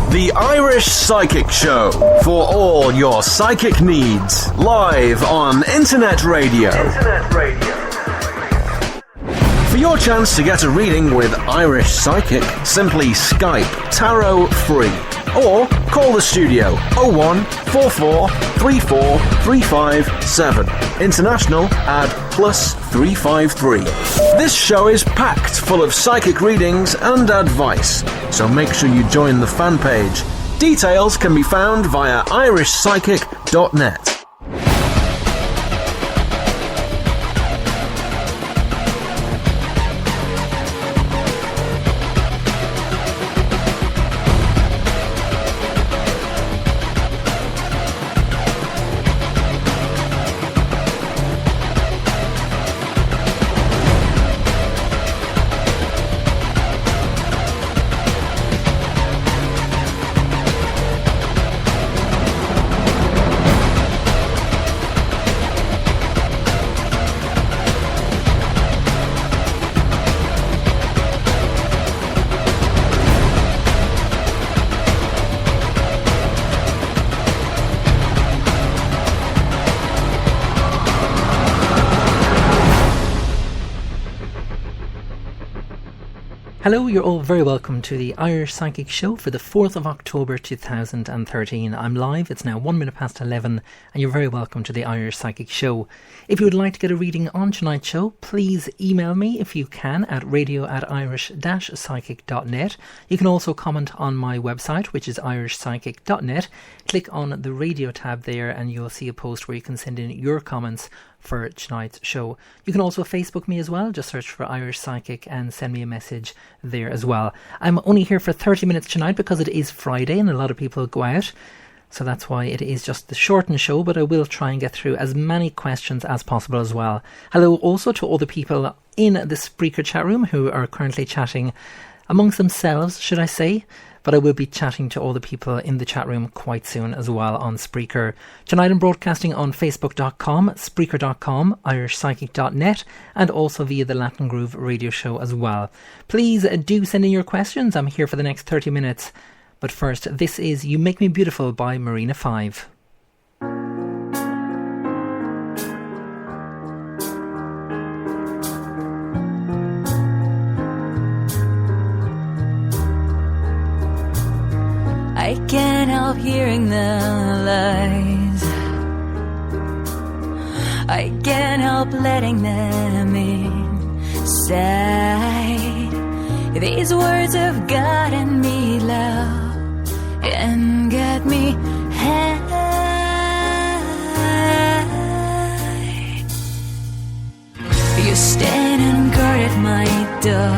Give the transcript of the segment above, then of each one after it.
The Irish Psychic Show, for all your psychic needs, live on Internet Radio. For your chance to get a reading with Irish Psychic, simply Skype Tarot Free or call the studio 01 44 34 357. International add +353. This show is packed full of psychic readings and advice, so make sure you join the fan page. Details can be found via irishpsychic.net. Hello, you're all very welcome to the Irish Psychic Show for the 4th of October 2013. I'm live, it's now 1 minute past 11, and you're very welcome to the Irish Psychic Show. If you would like to get a reading on tonight's show, please email me if you can at radio@irish-psychic.net. You can also comment on my website, which is irishpsychic.net. Click on the radio tab there and you'll see a post where you can send in your comments for tonight's show. You can also Facebook me as well, just search for Irish Psychic and send me a message there as well. I'm only here for 30 minutes tonight because it is Friday and a lot of people go out, so that's why it is just the shortened show, but I will try and get through as many questions as possible as well. Hello also to all the people in the Spreaker chat room who are currently chatting amongst themselves, should I say, but I will be chatting to all the people in the chat room quite soon as well on Spreaker. Tonight I'm broadcasting on facebook.com, spreaker.com, irishpsychic.net, and also via the Latin Groove radio show as well. Please do send in your questions. I'm here for the next 30 minutes. But first, this is You Make Me Beautiful by Marina 5. I can't help hearing the lies. I can't help letting them inside. These words have gotten me low and got me high. You stand and guard at my door,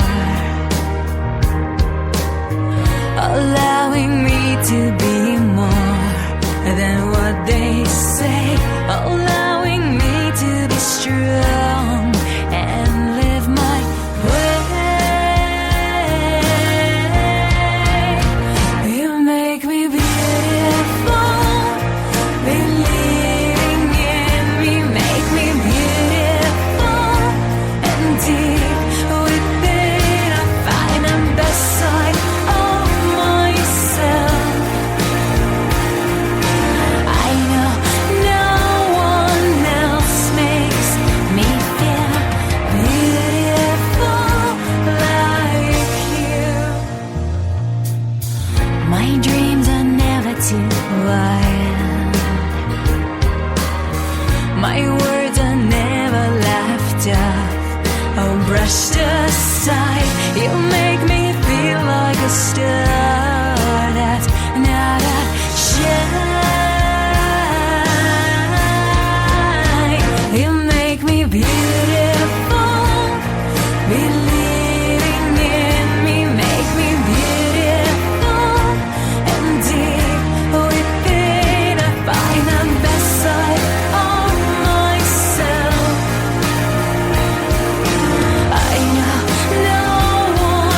allowing me to be more than what they say, allowing me to be strong and live my way. You make me beautiful, believing in me, make me beautiful and deep within. I find the best side of myself. I know no one else makes me feel beautiful like you. My dreams are never too wild. My words are never laughed off or brushed aside. You make me feel like a star that's not a shine. You make me beautiful, believing in me, make me beautiful and deep within. I find the best side of myself. I know no one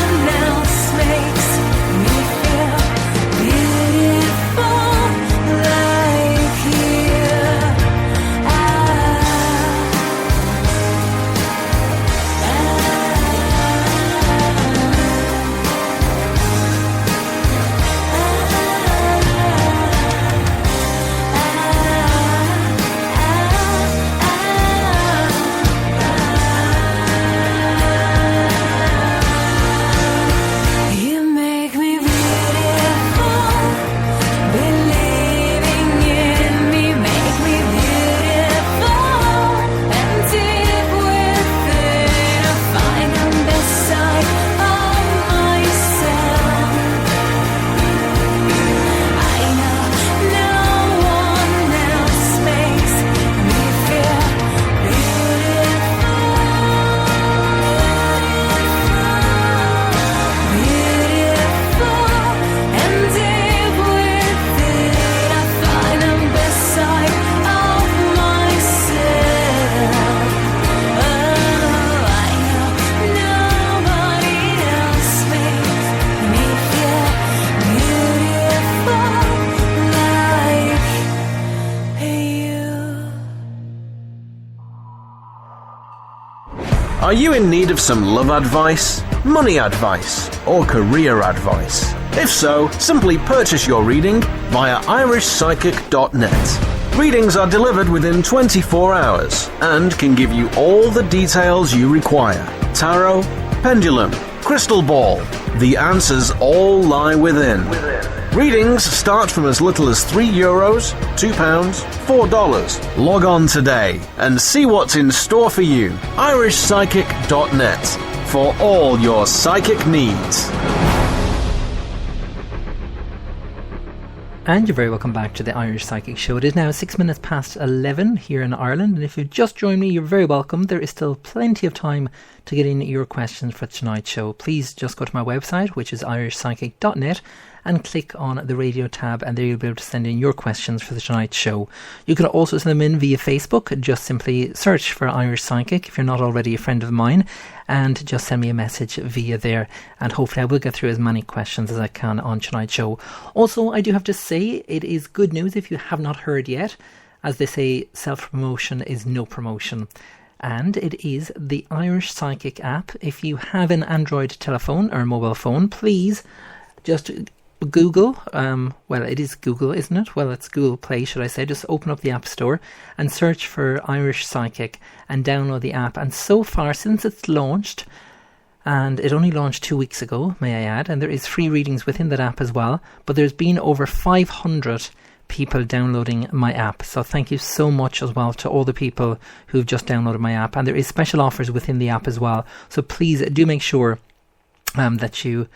Are you in need of some love advice, money advice, or career advice? If so, simply purchase your reading via irishpsychic.net. Readings are delivered within 24 hours and can give you all the details you require. Tarot, pendulum, crystal ball. The answers all lie within. Readings start from as little as €3, £2, $4. Log on today and see what's in store for you. irishpsychic.net for all your psychic needs. And you're very welcome back to the Irish Psychic Show. It is now 6 minutes past 11 here in Ireland, and if you've just joined me, you're very welcome. There is still plenty of time to get in your questions for tonight's show. Please just go to my website, which is irishpsychic.net, and click on the radio tab, and there you'll be able to send in your questions for tonight's show. You can also send them in via Facebook. Just simply search for Irish Psychic if you're not already a friend of mine, and just send me a message via there, and hopefully I will get through as many questions as I can on tonight's show. Also, I do have to say, it is good news if you have not heard yet. As they say, self-promotion is no promotion. And it is the Irish Psychic app. If you have an Android telephone or mobile phone, please just Google, well, it is Google, isn't it? Well, it's Google Play, should I say. Just open up the App Store and search for Irish Psychic and download the app. And so far, since it's launched, and it only launched 2 weeks ago, may I add, and there is free readings within that app as well, but there's been over 500 people downloading my app. So thank you so much as well to all the people who've just downloaded my app. And there is special offers within the app as well. So please do make sure that you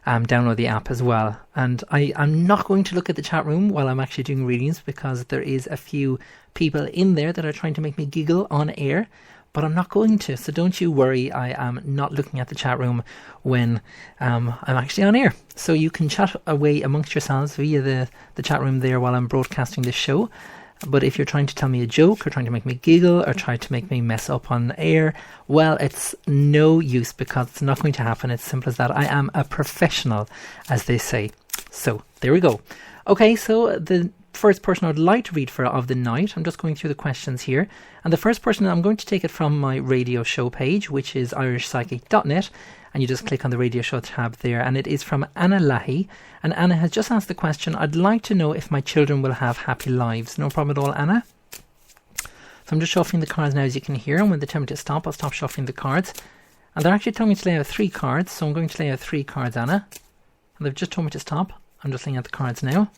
download the app as well. And I'm not going to look at the chat room while I'm actually doing readings, because there is a few people in there that are trying to make me giggle on air, but I'm not going to, so don't you worry. I am not looking at the chat room when I'm actually on air. So you can chat away amongst yourselves via the chat room there while I'm broadcasting this show. But if you're trying to tell me a joke or trying to make me giggle or try to make me mess up on air, well, it's no use, because it's not going to happen. It's simple as that. I am a professional, as they say. So there we go. Okay, so the first person I'd like to read for of the night, I'm just going through the questions here. And the first person, I'm going to take it from my radio show page, which is irishpsychic.net. And you just click on the radio show tab there, and it is from Anna Lahi. And Anna has just asked the question, I'd like to know if my children will have happy lives. No problem at all, Anna. So I'm just shuffling the cards now, as you can hear, and when they tell me to stop, I'll stop shuffling the cards. And they're actually telling me to lay out 3 cards, so I'm going to lay out 3 cards, Anna. And they've just told me to stop. I'm just laying out the cards now.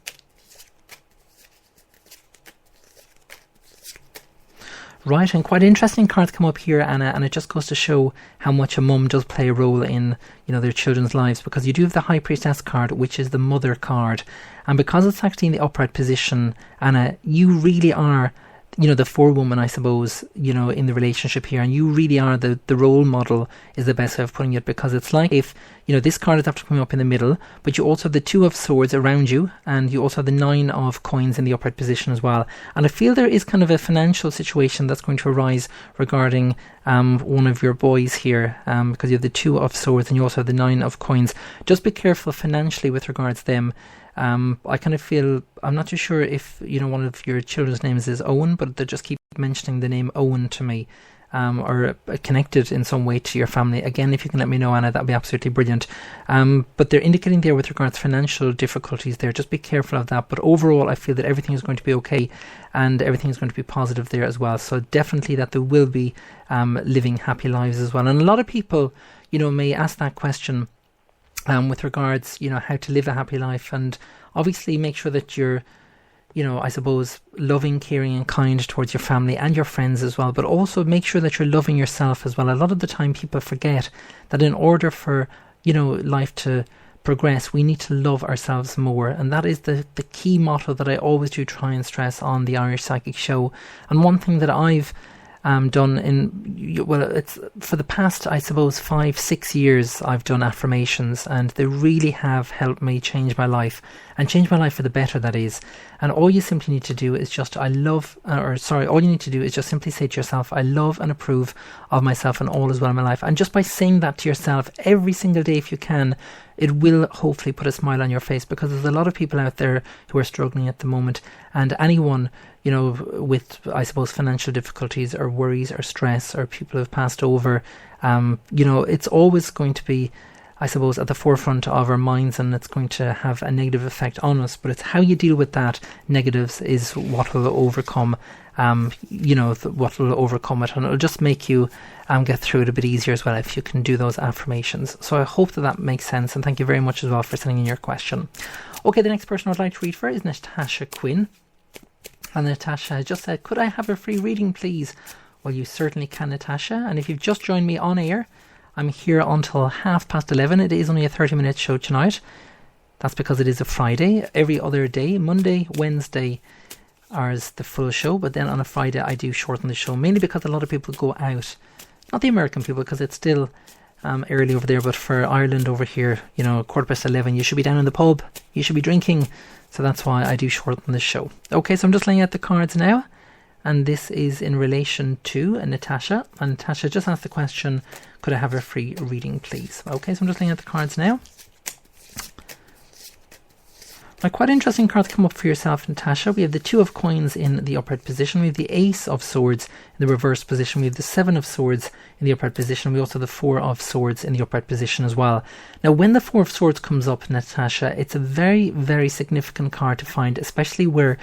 Right, and quite interesting cards come up here, Anna, and it just goes to show how much a mum does play a role in, their children's lives, because you do have the High Priestess card, which is the mother card, and because it's actually in the upright position, Anna, you really are, the forewoman, I suppose, in the relationship here, and you really are the role model, is the best way of putting it, because it's like if, this card is after coming up in the middle, but you also have the 2 of swords around you, and you also have the 9 of coins in the upright position as well. And I feel there is kind of a financial situation that's going to arise regarding one of your boys here, because you have the 2 of swords and you also have the 9 of coins. Just be careful financially with regards to them. I kind of feel, I'm not too sure if, one of your children's names is Owen, but they just keep mentioning the name Owen to me, or connected in some way to your family. Again, if you can let me know, Anna, that'd be absolutely brilliant. But they're indicating there with regards to financial difficulties there. Just be careful of that. But overall, I feel that everything is going to be okay, and everything is going to be positive there as well. So definitely that there will be living happy lives as well. And a lot of people, may ask that question with regards, how to live a happy life, and obviously make sure that you're, I suppose, loving, caring and kind towards your family and your friends as well, but also make sure that you're loving yourself as well. A lot of the time people forget that in order for, life to progress, we need to love ourselves more, and that is the key motto that I always do try and stress on the Irish Psychic Show. And one thing that I've done it's for the past, I suppose, 5-6 years, I've done affirmations, and they really have helped me change my life, and change my life for the better, that is. And all you simply need to do is just all you need to do is just simply say to yourself, I love and approve of myself and all is well in my life. And just by saying that to yourself every single day, if you can, it will hopefully put a smile on your face, because there's a lot of people out there who are struggling at the moment, and anyone, you know, with, I suppose, financial difficulties or worries or stress, or people who have passed over, you know, it's always going to be, I suppose, at the forefront of our minds, and it's going to have a negative effect on us. But it's how you deal with that negatives is what will overcome, you know, what will overcome it, and it'll just make you get through it a bit easier as well if you can do those affirmations. So I hope that makes sense, and thank you very much as well for sending in your question. Okay, the next person I'd like to read for is Natasha Quinn, and Natasha has just said, could I have a free reading, please? Well, you certainly can, Natasha, and if you've just joined me on air, I'm here until 11:30. It is only a 30-minute show tonight. That's because it is a Friday. Every other day, Monday, Wednesday, is the full show. But then on a Friday, I do shorten the show, mainly because a lot of people go out. Not the American people, because it's still early over there. But for Ireland over here, you know, 11:15, you should be down in the pub. You should be drinking. So that's why I do shorten the show. Okay, so I'm just laying out the cards now. And this is in relation to Natasha. And Natasha just asked the question, could I have a free reading, please? Okay, so I'm just looking at the cards now. Now, quite interesting cards come up for yourself, Natasha. We have the 2 of coins in the upright position. We have the Ace of Swords in the reverse position. We have the 7 of Swords in the upright position. We also have the 4 of Swords in the upright position as well. Now, when the 4 of Swords comes up, Natasha, it's a very, very significant card to find, especially where,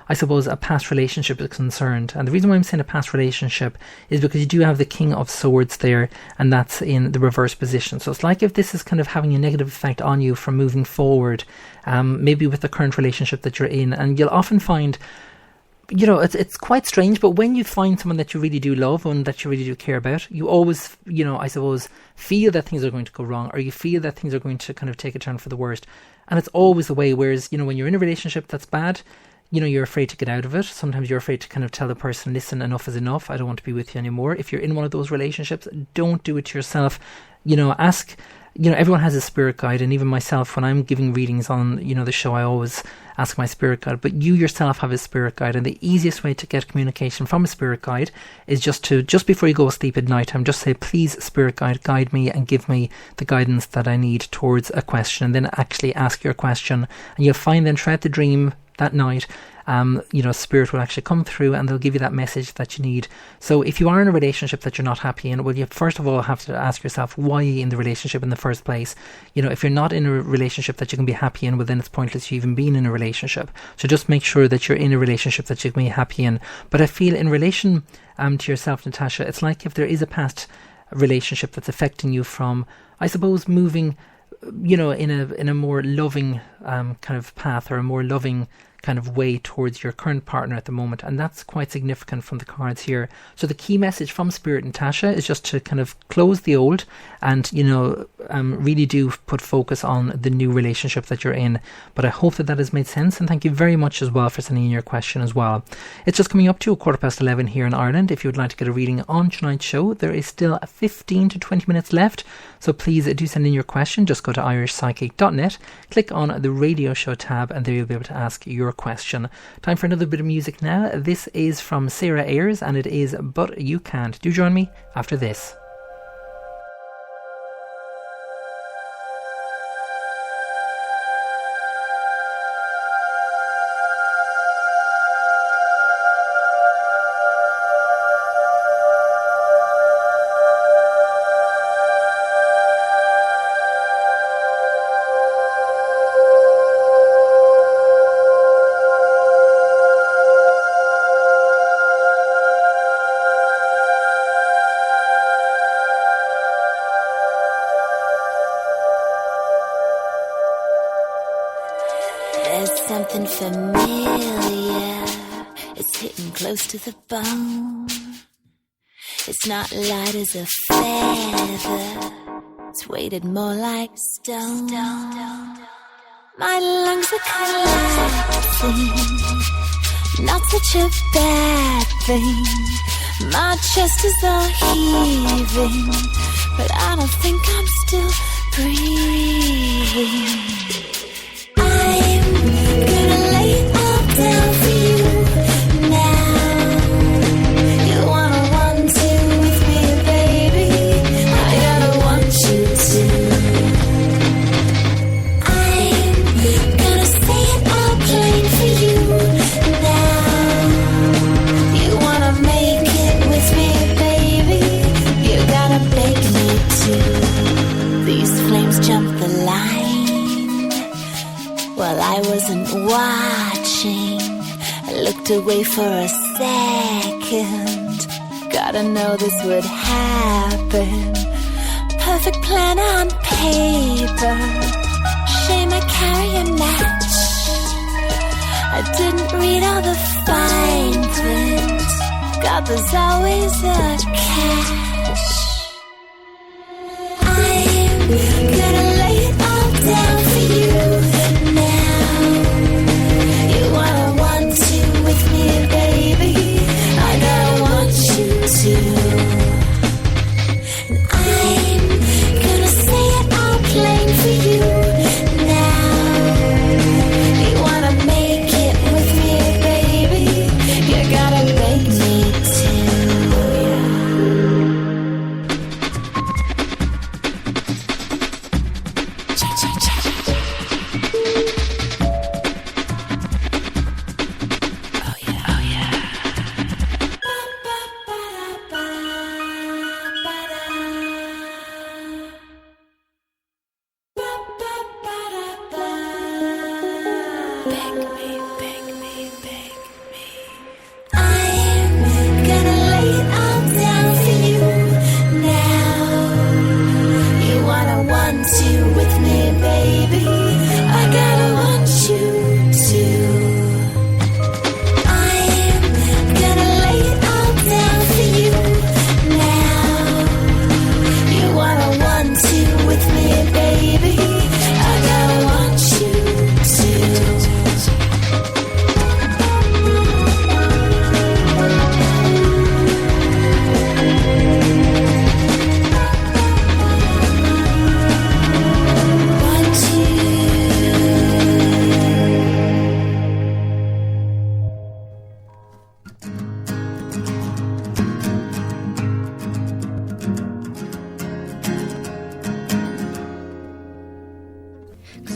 I suppose, a past relationship is concerned. And the reason why I'm saying a past relationship is because you do have the King of Swords there, and that's in the reverse position. So it's like if this is kind of having a negative effect on you from moving forward, maybe with the current relationship that you're in. And you'll often find, you know, it's quite strange, but when you find someone that you really do love and that you really do care about, you always, you know, I suppose, feel that things are going to go wrong, or you feel that things are going to kind of take a turn for the worst. And it's always the way. Whereas, you know, when you're in a relationship that's bad, you know, you're afraid to get out of it. Sometimes you're afraid to kind of tell the person, listen, enough is enough. I don't want to be with you anymore. If you're in one of those relationships, don't do it to yourself. You know, ask, you know, everyone has a spirit guide. And even myself, when I'm giving readings on, you know, the show, I always ask my spirit guide. But you yourself have a spirit guide. And the easiest way to get communication from a spirit guide is just before you go to sleep at night time, just say, please, spirit guide, guide me and give me the guidance that I need towards a question. And then actually ask your question. And you'll find then throughout the dream, that night, you know, spirit will actually come through and they'll give you that message that you need. So if you are in a relationship that you're not happy in, well, you first of all have to ask yourself, why are you in the relationship in the first place? You know, if you're not in a relationship that you can be happy in, well, then it's pointless you even being in a relationship. So just make sure that you're in a relationship that you can be happy in. But I feel in relation to yourself, Natasha, it's like if there is a past relationship that's affecting you from, I suppose, moving, you know, in a more loving kind of path, or a more loving kind of way towards your current partner at the moment, and that's quite significant from the cards here. So the key message from Spirit, Natasha, is just to kind of close the old and, you know, really do put focus on the new relationship that you're in. But I hope that has made sense, and thank you very much as well for sending in your question as well. It's just coming up to 11:15 here in Ireland. If you would like to get a reading on tonight's show, there is still 15 to 20 minutes left, so please do send in your question. Just go to irishpsychic.net, click on the radio show tab, and there you'll be able to ask your question. Time for another bit of music now. This is from Sarah Ayres, and it is But You Can't. Do join me after this. Something familiar, it's hitting close to the bone. It's not light as a feather, it's weighted more like stone. My lungs are collapsing, not such a bad thing. My chest is all heaving, but I don't think I'm still breathing. Down for you now. You wanna 1-2 with me, baby? I gotta want you to. line. Well, I wasn't watching. I looked away for a second. Gotta know this would happen. Perfect plan on paper. Shame I carry a match. I didn't read all the fine print. God, there's always a catch. I'm gonna lay it all down for you now. You wanna want to with me, baby? I gotta want you to. I'm gonna say it all plain for you now. You wanna make it with me, baby? You gotta make me too.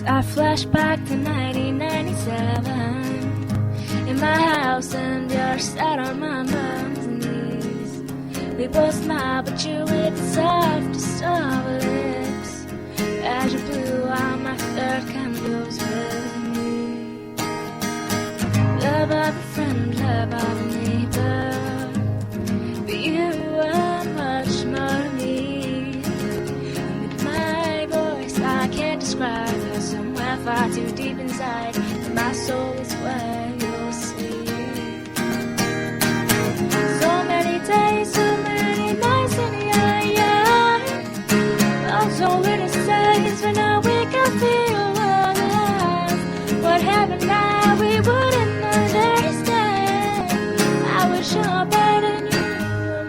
I flash back to 1997 in my house, and you're sat on my mom's knees. We both smile, but you with the softest of lips as you blew out my third candles with me. Love of a friend, love of a neighbor, but you were much more to me. With my voice, I can't describe. Somewhere far too deep inside, and my soul is where you'll sleep. So many days, so many nights in your yard. Also witness days when I wake up feel alive. What happened now we wouldn't understand. I was sure better than you were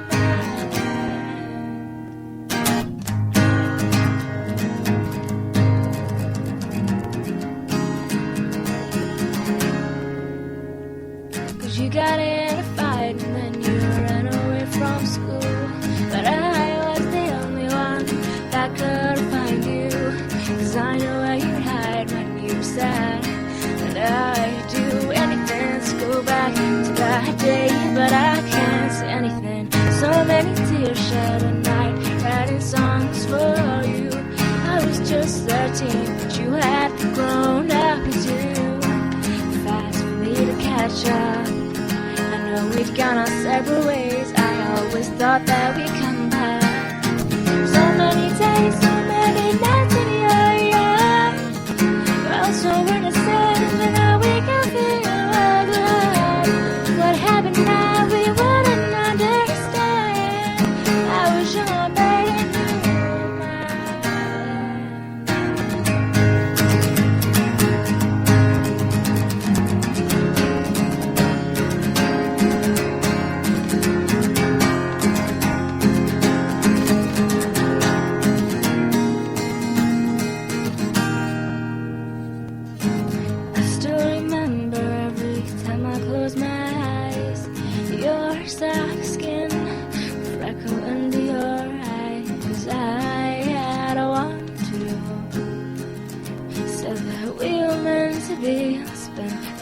You got in a fight and then you ran away from school. But I was the only one that could find you, 'cause I know where you'd hide when you were sad. And I'd do anything to go back to that day, but I can't say anything. So many tears shed at night, writing songs for you. I was just 13, but you had grown up too. Fast for me to catch up. We'd gone our separate ways. I always thought that we'd come back. So many days, so many nights in your yard. Well, so we're the same, but now we can feel alive. What happened now we wouldn't understand. I was your baby, you were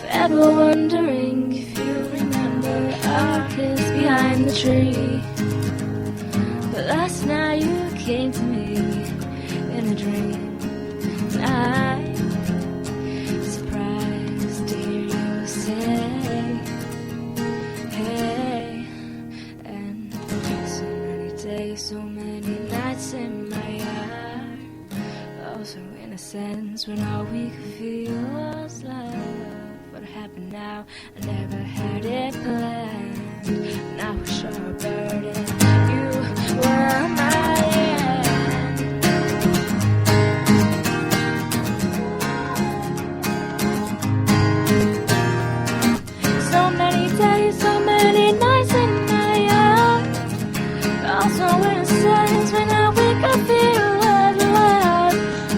forever wondering if you remember our kiss behind the tree. But last night you came to me in a dream. friends when all we could feel was love. What happened now? I never had it planned. Now we're sure a burden. You were my end. So many days, so many nights in my arms. Also innocence when I wake up feel love.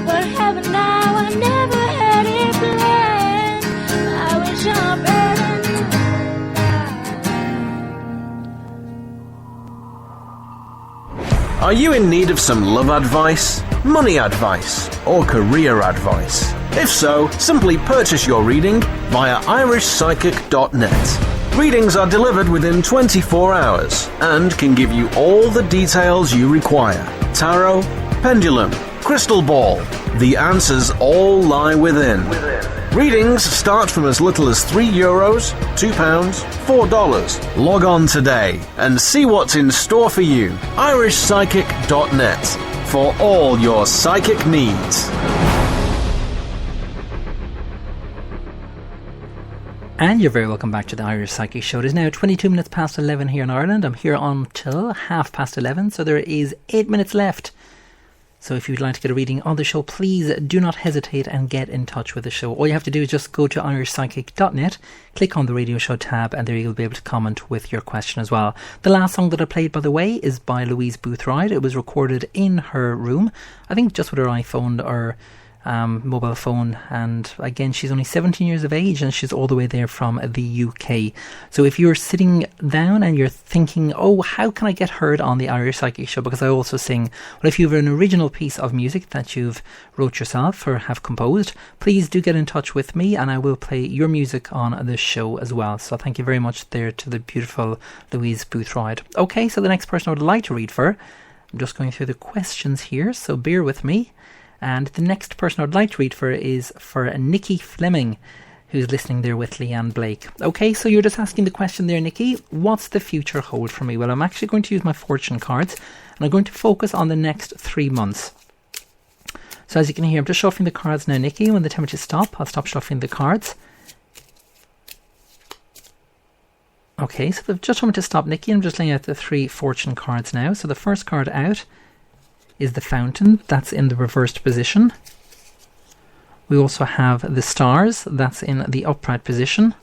What happened now? I never had it planned. I wish I'm burning. Are you in need of some love advice, money advice, or career advice? If so, simply purchase your reading via irishpsychic.net. Readings are delivered within 24 hours and can give you all the details you require. Tarot, pendulum, crystal ball. The answers all lie within. Readings start from as little as €3, £2, $4. Log on today and see what's in store for you. irishpsychic.net for all your psychic needs. And you're very welcome back to the Irish Psychic Show. It is now 22 minutes past 11 here in Ireland. I'm here until 11:30, so there is 8 minutes left. So if you'd like to get a reading on the show, please do not hesitate and get in touch with the show. All you have to do is just go to irishpsychic.net, click on the radio show tab, and there you'll be able to comment with your question as well. The last song that I played, by the way, is by Louise Boothroyd. It was recorded in her room, I think just with her iPhone or mobile phone, and again, she's only 17 years of age and she's all the way there from the UK. So if you're sitting down and you're thinking, oh, how can I get heard on the Irish Psychic Show, because I also sing, well, if you have an original piece of music that you've wrote yourself or have composed, please do get in touch with me and I will play your music on the show as well. So thank you very much there to the beautiful Louise Boothroyd. Okay, so the next person I would like to read for, I'm just going through the questions here, so bear with me. And the next person I'd like to read for is for Nikki Fleming, who's listening there with Leanne Blake. Okay, so you're just asking the question there, Nikki, what's the future hold for me? Well, I'm actually going to use my fortune cards, and I'm going to focus on the next 3 months. So as you can hear, I'm just shuffling the cards now, Nikki. When they tell me to stop, I'll stop shuffling the cards. Okay, so they've just told me to stop, Nikki. I'm just laying out the 3 fortune cards now. So the first card out is the Fountain, that's in the reversed position. We also have the Stars, that's in the upright position.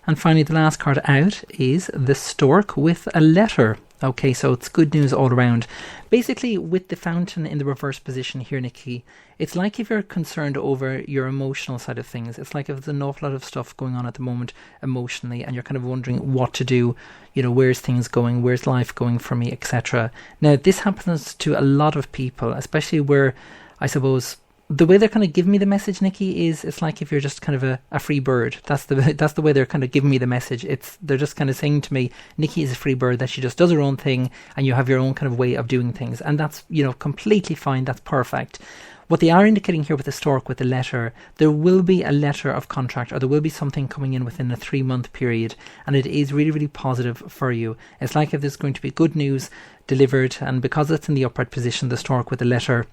And finally, the last card out is the Stork with a letter. Okay, so it's good news all around. Basically, with the Fountain in the reverse position here, Nikki, it's like if you're concerned over your emotional side of things. It's like if there's an awful lot of stuff going on at the moment emotionally and you're kind of wondering what to do, you know, where's things going, where's life going for me, etc. Now, this happens to a lot of people, especially where, I suppose, the way they're kind of giving me the message, Nikki, is it's like if you're just kind of a free bird. That's the way they're kind of giving me the message. They're just kind of saying to me, Nikki is a free bird, that she just does her own thing and you have your own kind of way of doing things. And that's, you know, completely fine. That's perfect. What they are indicating here with the Stork, with the letter, there will be a letter of contract, or there will be something coming in within a 3-month period, and it is really, really positive for you. It's like if there's going to be good news delivered, and because it's in the upright position, the Stork with the letter,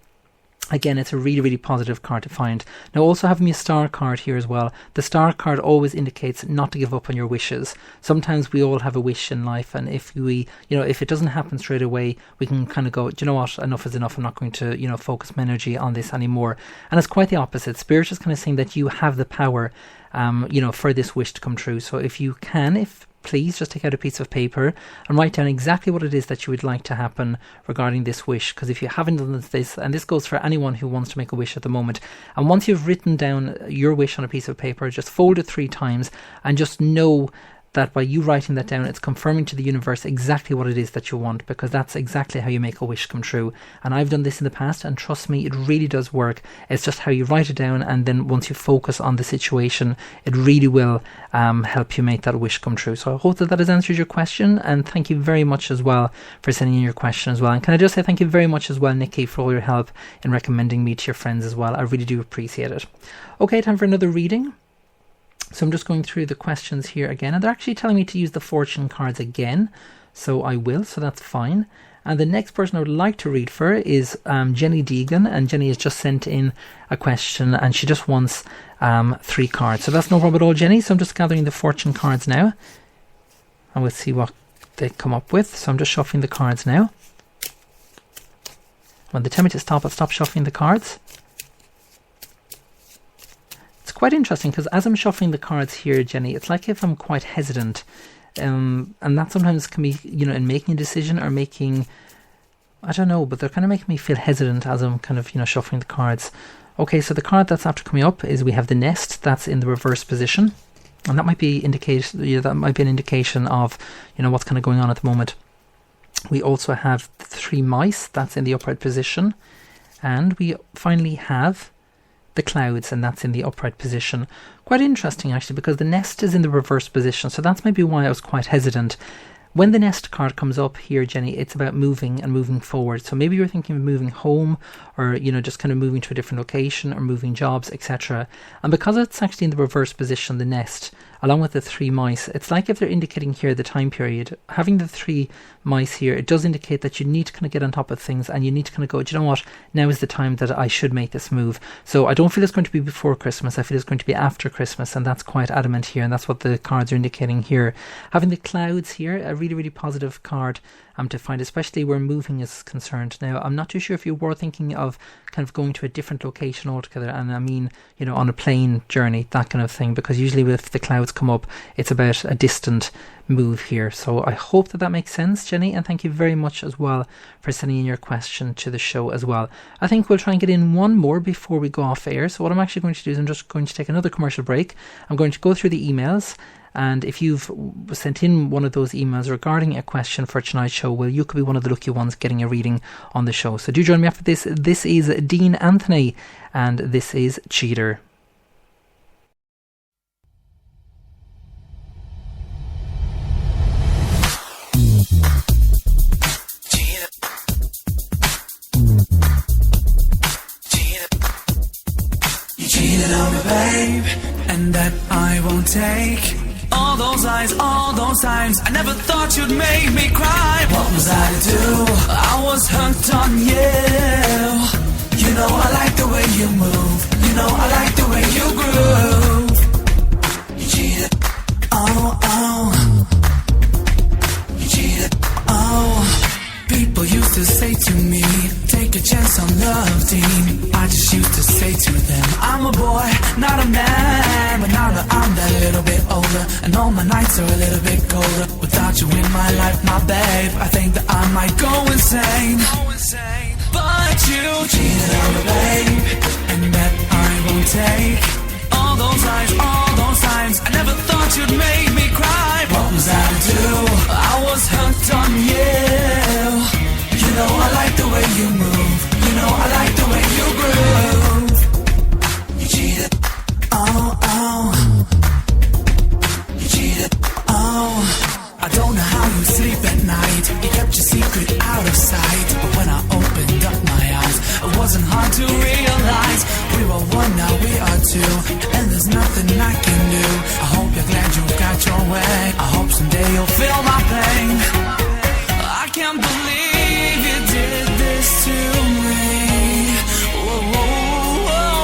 again, it's a really, really positive card to find. Now, also having a Star card here as well. The Star card always indicates not to give up on your wishes. Sometimes we all have a wish in life, and if if it doesn't happen straight away, we can kind of go, do you know what, enough is enough. I'm not going to, focus my energy on this anymore. And it's quite the opposite. Spirit is kind of saying that you have the power, for this wish to come true. So if you can, please just take out a piece of paper and write down exactly what it is that you would like to happen regarding this wish. Because if you haven't done this, and this goes for anyone who wants to make a wish at the moment, and once you've written down your wish on a piece of paper, just fold it 3 times and just know that by you writing that down, it's confirming to the universe exactly what it is that you want, because that's exactly how you make a wish come true. And I've done this in the past, and trust me, it really does work. It's just how you write it down, and then once you focus on the situation, it really will help you make that wish come true. So I hope that has answered your question, and thank you very much as well for sending in your question as well. And can I just say thank you very much as well, Nikki, for all your help in recommending me to your friends as well. I really do appreciate it. Okay, time for another reading. So I'm just going through the questions here again, and they're actually telling me to use the fortune cards again, so I will, so that's fine. And the next person I would like to read for is Jenny Deegan, and Jenny has just sent in a question and she just wants 3 cards. So that's no problem at all, Jenny. So I'm just gathering the fortune cards now and we'll see what they come up with. So I'm just shuffling the cards now. When they tell me to stop, I'll stop shuffling the cards. It's quite interesting because as I'm shuffling the cards here, Jenny, it's like if I'm quite hesitant. And that sometimes can be, in making a decision or making, I don't know, but they're kind of making me feel hesitant as I'm kind of, shuffling the cards. Okay, so the card that's after coming up is we have the nest. That's in the reverse position. And that might be an indication of, what's kind of going on at the moment. We also have the 3 mice. That's in the upright position. And we finally have the clouds, and that's in the upright position. Quite interesting actually, because the nest is in the reverse position, so that's maybe why I was quite hesitant. When the nest card comes up here, Jenny, it's about moving and moving forward. So maybe you're thinking of moving home, or just kind of moving to a different location, or moving jobs, etc. And because it's actually in the reverse position, the nest, along with the 3 mice, it's like if they're indicating here the time period. Having the 3 mice here, it does indicate that you need to kind of get on top of things, and you need to kind of go, do you know what, now is the time that I should make this move. So I don't feel it's going to be before Christmas, I feel it's going to be after Christmas, and that's quite adamant here, and that's what the cards are indicating here. Having the clouds here, a really, really positive card to find, especially where moving is concerned. Now, I'm not too sure if you were thinking of kind of going to a different location altogether, and I mean, on a plane journey, that kind of thing, because usually if the clouds come up, it's about a distant move here. So I hope that makes sense, Jenny, and thank you very much as well for sending in your question to the show as well. I think we'll try and get in one more before we go off air. So what I'm actually going to do is I'm just going to take another commercial break. I'm going to go through the emails, and if you've sent in one of those emails regarding a question for tonight's show, well, you could be one of the lucky ones getting a reading on the show. So do join me after this. This is Dean Anthony, and this is Cheater. You cheated on me, babe, and that I won't take. All those lies, all those times, I never thought you'd make me cry. What was I to do? I was hooked on you. I like the way you move. I like the way you groove. You cheated. Oh, you cheated. Oh, people used to say to me, take a chance on love, team. I just used to say to them, I'm a boy, not a man. But now that I'm that little bit older, and all my nights are a little bit colder, without you in my life, my babe, I think that I might go insane. But you cheated on me, babe, and that I won't take. All those lies, all those times, I never thought you'd make me cry. What was I to do? I was hooked on you. I like the way you move. I like the way you groove. You cheated. Oh, you cheated. Oh, I don't know how you sleep at night. You kept your secret out of sight. But when I opened up my eyes, it wasn't hard to realize we were one, now we are two, and there's nothing I can do. I hope you're glad you got your way. I hope someday you'll feel my pain. I can't believe you did this to me. Whoa, whoa, whoa.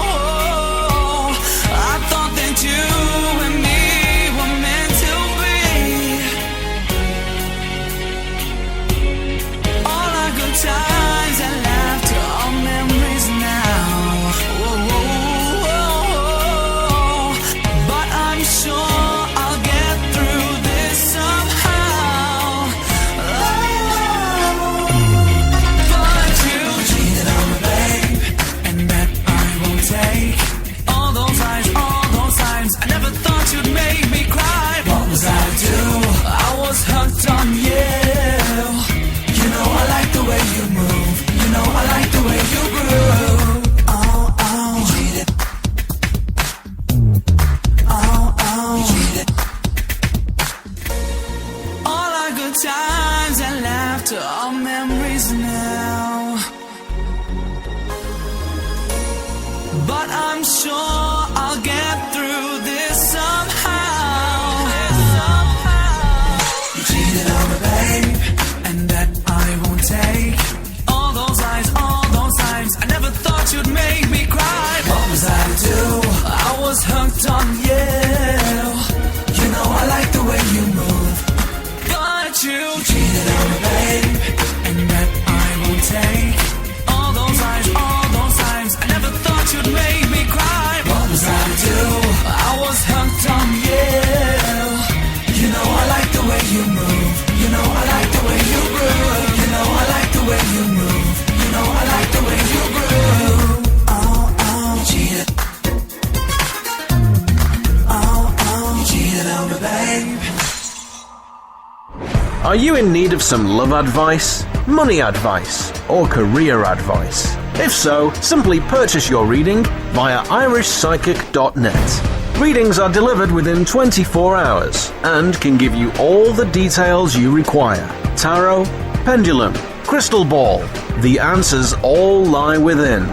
I thought that you and me were meant to be. All our good times and laughter, all memories now. Whoa, whoa, whoa. But I'm sure I'll get through this somehow. I never thought you'd make me cry. What was I to do? I was hooked on you. I like the way you move. I like the way you groove. Oh, you cheated. Oh, you cheated. All our good times and laughter, all memories now. But I'm sure I'll get through this somehow. You cheated on me, babe, and that I won't take. Are you in need of some love advice, money advice, or career advice? If so, simply purchase your reading via irishpsychic.net. Readings are delivered within 24 hours and can give you all the details you require. Tarot, pendulum, crystal ball. The answers all lie within.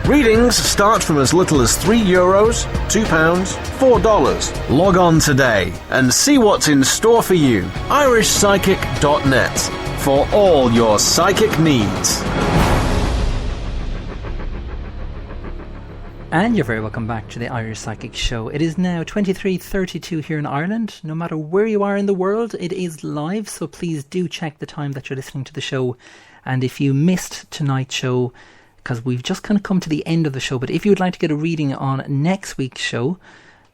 Readings start from as little as €3, £2, $4. Log on today and see what's in store for you. irishpsychic.net for all your psychic needs. And you're very welcome back to the Irish Psychic Show. It is now 23:32 here in Ireland. No matter where you are in the world, it is live, so please do check the time that you're listening to the show. And if you missed tonight's show, because we've just kind of come to the end of the show, but if you would like to get a reading on next week's show,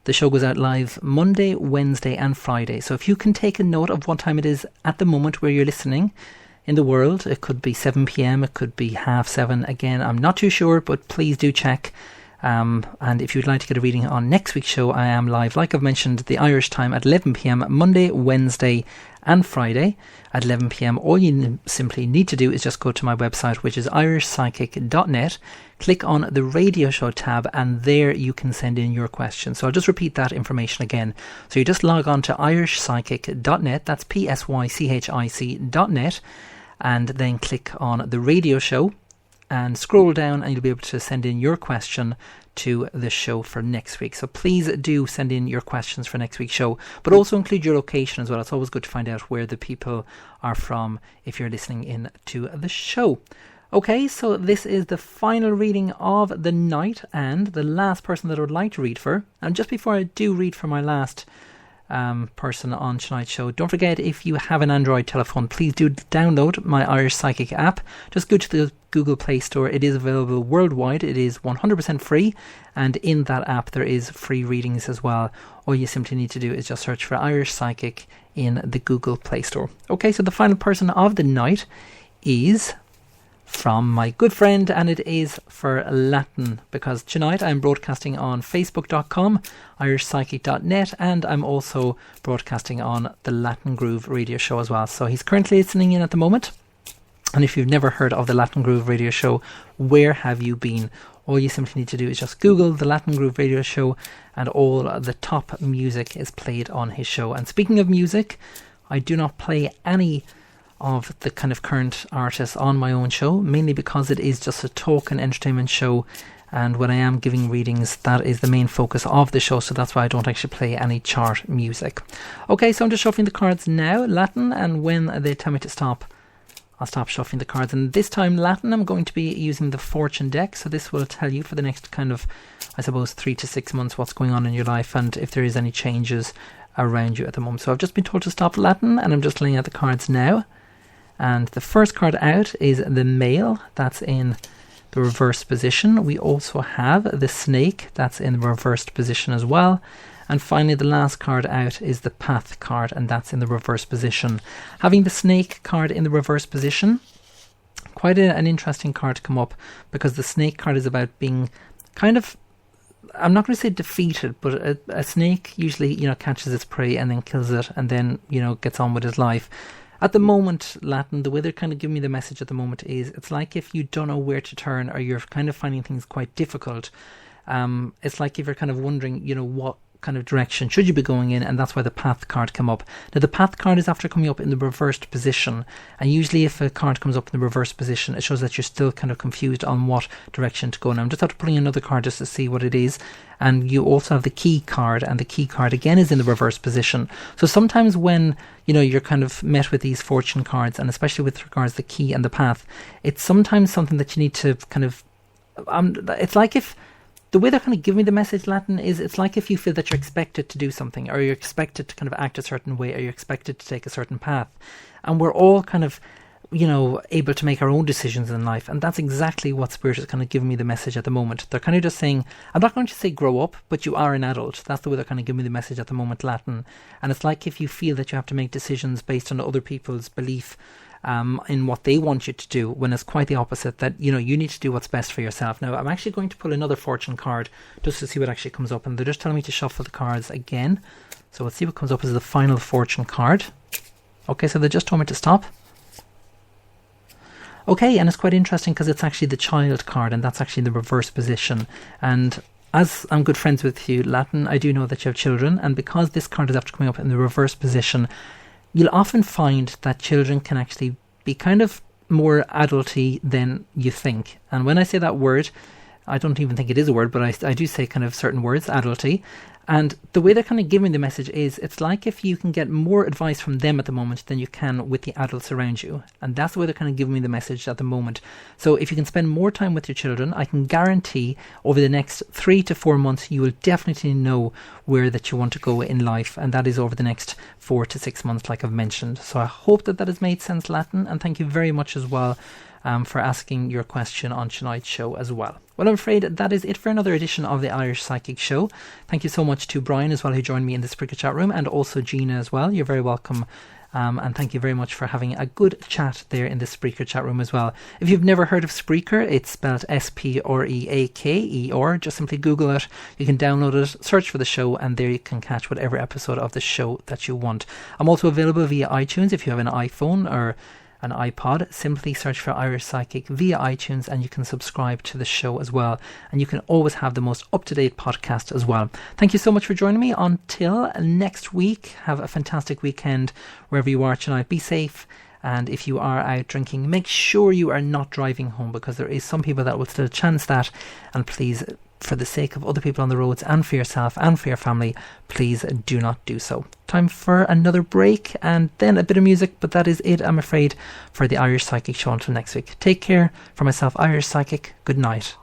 the show goes out live Monday, Wednesday and Friday. So if you can take a note of what time it is at the moment where you're listening in the world, it could be 7 p.m, it could be 7:30. Again, I'm not too sure, but please do check. And if you'd like to get a reading on next week's show, I am live, like I've mentioned, the Irish time at 11 p.m, Monday, Wednesday and Friday at 11 p.m. All you simply need to do is just go to my website, which is irishpsychic.net, click on the radio show tab, and there you can send in your questions. So I'll just repeat that information again. So you just log on to irishpsychic.net, that's PSYCHIC.net, and then click on the radio show and scroll down, and you'll be able to send in your question to the show for next week. So please do send in your questions for next week's show, but also include your location as well. It's always good to find out where the people are from if you're listening in to the show. Okay, so this is the final reading of the night and the last person that I would like to read for. And just before I do read for my last person on tonight's show, don't forget, if you have an Android telephone, please do download my Irish Psychic app. Just go to the Google Play Store. It is available worldwide. It is 100% free, and in that app there is free readings as well. All you simply need to do is just search for Irish Psychic in the Google Play Store. Okay, so the final person of the night is from my good friend, and it is for Latin, because tonight I'm broadcasting on facebook.com, irishpsychic.net, and I'm also broadcasting on the Latin Groove radio show as well. So he's currently listening in at the moment, and if you've never heard of the Latin Groove radio show, where have you been? All you simply need to do is just Google the Latin Groove radio show, and all the top music is played on his show. And speaking of music, I do not play any of the kind of current artists on my own show, mainly because it is just a talk and entertainment show, and when I am giving readings, that is the main focus of the show, so that's why I don't actually play any chart music. Okay, so I'm just shuffling the cards now, Latin, and when they tell me to stop, I'll stop shuffling the cards. And this time, Latin, I'm going to be using the fortune deck, so this will tell you for the next kind of, I suppose, 3 to 6 months what's going on in your life and if there is any changes around you at the moment. So I've just been told to stop, Latin, and I'm just laying out the cards now. And the first card out is the male, that's in the reversed position. We also have the snake, that's in the reversed position as well. And finally, the last card out is the path card, and that's in the reversed position. Having the snake card in the reversed position, quite an interesting card to come up, because the snake card is about being kind of, I'm not going to say defeated, but a snake usually, catches its prey and then kills it and then, gets on with his life. At the moment, Latin, the way they're kind of giving me the message at the moment is, it's like if you don't know where to turn, or you're kind of finding things quite difficult. It's like if you're kind of wondering, what kind of direction should you be going in, and that's why the path card come up. Now, the path card is after coming up in the reversed position, and usually if a card comes up in the reversed position, it shows that you're still kind of confused on what direction to go. Now, I'm just after putting another card just to see what it is. And you also have the key card, and the key card again is in the reverse position. So sometimes when you're kind of met with these fortune cards, and especially with regards to the key and the path, it's sometimes something that you need to kind of it's like if the way they're kind of giving me the message, Latin, is it's like if you feel that you're expected to do something, or you're expected to kind of act a certain way, or you're expected to take a certain path, and we're all kind of able to make our own decisions in life. And that's exactly what Spirit is kind of giving me the message at the moment. They're kind of just saying, I'm not going to say grow up, but you are an adult. That's the way they're kind of giving me the message at the moment, Latin. And it's like if you feel that you have to make decisions based on other people's belief in what they want you to do, when it's quite the opposite, that you need to do what's best for yourself. Now, I'm actually going to pull another fortune card just to see what actually comes up, and they're just telling me to shuffle the cards again. So let's see what comes up as the final fortune card. Okay, so they just told me to stop. Okay, and it's quite interesting because it's actually the child card, and that's actually the reverse position. And as I'm good friends with you, Latin, I do know that you have children, and because this card is after coming up in the reverse position, you'll often find that children can actually be kind of more adulty than you think. And when I say that word, I don't even think it is a word, but I do say kind of certain words, adulty. And the way they're kind of giving the message is, it's like if you can get more advice from them at the moment than you can with the adults around you. And that's the way they're kind of giving me the message at the moment. So if you can spend more time with your children, I can guarantee over the next 3 to 4 months, you will definitely know where that you want to go in life. And that is over the next 4 to 6 months, like I've mentioned. So I hope that that has made sense, Latin. And thank you very much as well for asking your question on tonight's show as well. Well, I'm afraid that is it for another edition of the Irish Psychic Show. Thank you so much to Brian as well, who joined me in the Spreaker chat room, and also Gina as well. You're very welcome. And thank you very much for having a good chat there in the Spreaker chat room as well. If you've never heard of Spreaker, it's spelled Spreaker. Just simply Google it. You can download it, search for the show, and there you can catch whatever episode of the show that you want. I'm also available via iTunes if you have an iPhone or an iPod. Simply search for Irish Psychic via iTunes and you can subscribe to the show as well. And you can always have the most up-to-date podcast as well. Thank you so much for joining me. Until next week, have a fantastic weekend wherever you are tonight. Be safe. And if you are out drinking, make sure you are not driving home, because there is some people that will still chance that. And please, for the sake of other people on the roads and for yourself and for your family, please do not do so. Time for another break and then a bit of music, but that is it, I'm afraid, for the Irish Psychic Show until next week. Take care. For myself, Irish Psychic, good night.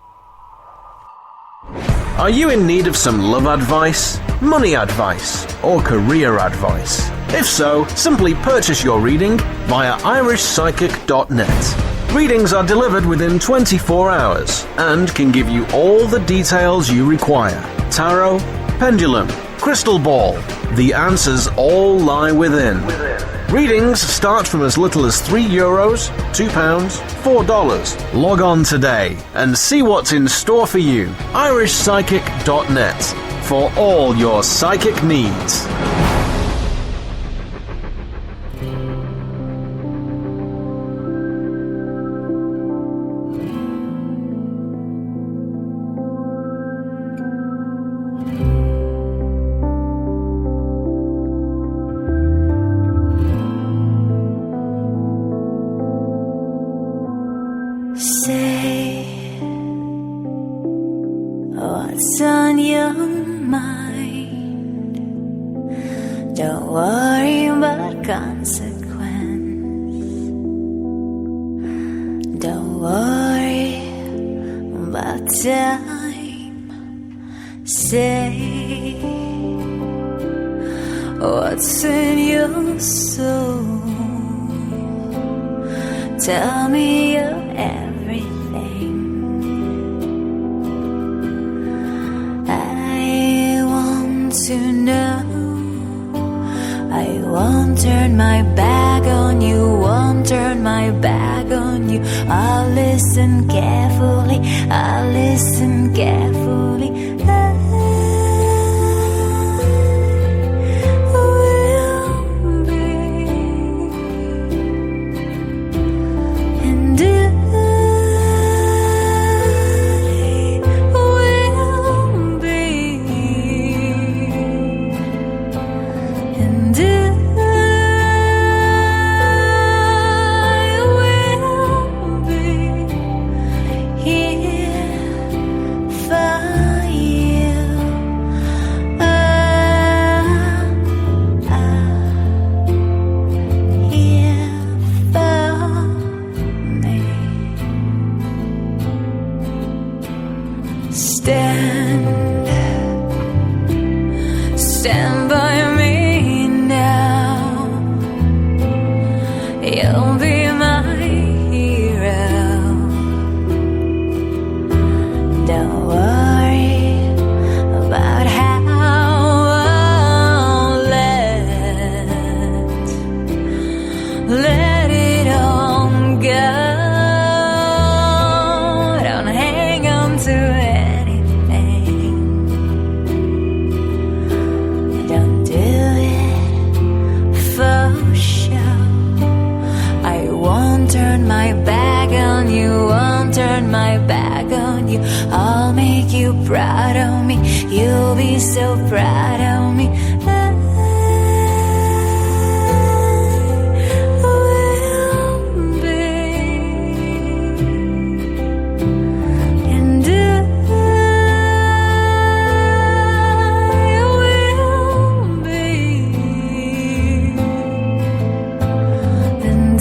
Are you in need of some love advice, money advice, or career advice? If so, simply purchase your reading via irishpsychic.net. Readings are delivered within 24 hours and can give you all the details you require. Tarot, pendulum, crystal ball. The answers all lie within. Readings start from as little as €3, £2, $4. Log on today and see what's in store for you. irishpsychic.net for all your psychic needs. What's on your mind? Don't worry about consequence. Don't worry about time. Say what's in your soul. Tell me your everything. To know I won't turn my back on you, won't turn my back on you. I'll listen carefully, I'll listen carefully. I will be, and here for you. proud of me. You'll be so proud of me. I will be. And I will be. And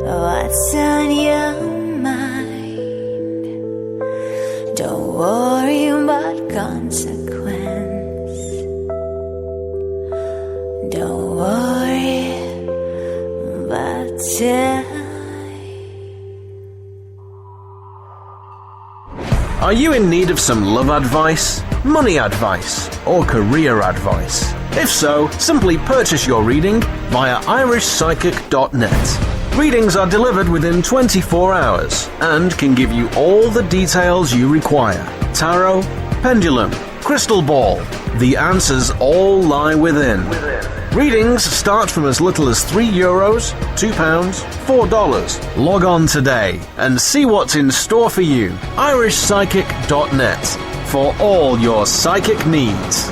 what's on your mind? Don't worry about consequence. Don't worry about time. Are you in need of some love advice, money advice, or career advice? If so, simply purchase your reading via irishpsychic.net. Readings are delivered within 24 hours and can give you all the details you require. Tarot, pendulum, crystal ball. The answers all lie within. Readings start from as little as €3, £2, $4. Log on today and see what's in store for you. irishpsychic.net for all your psychic needs.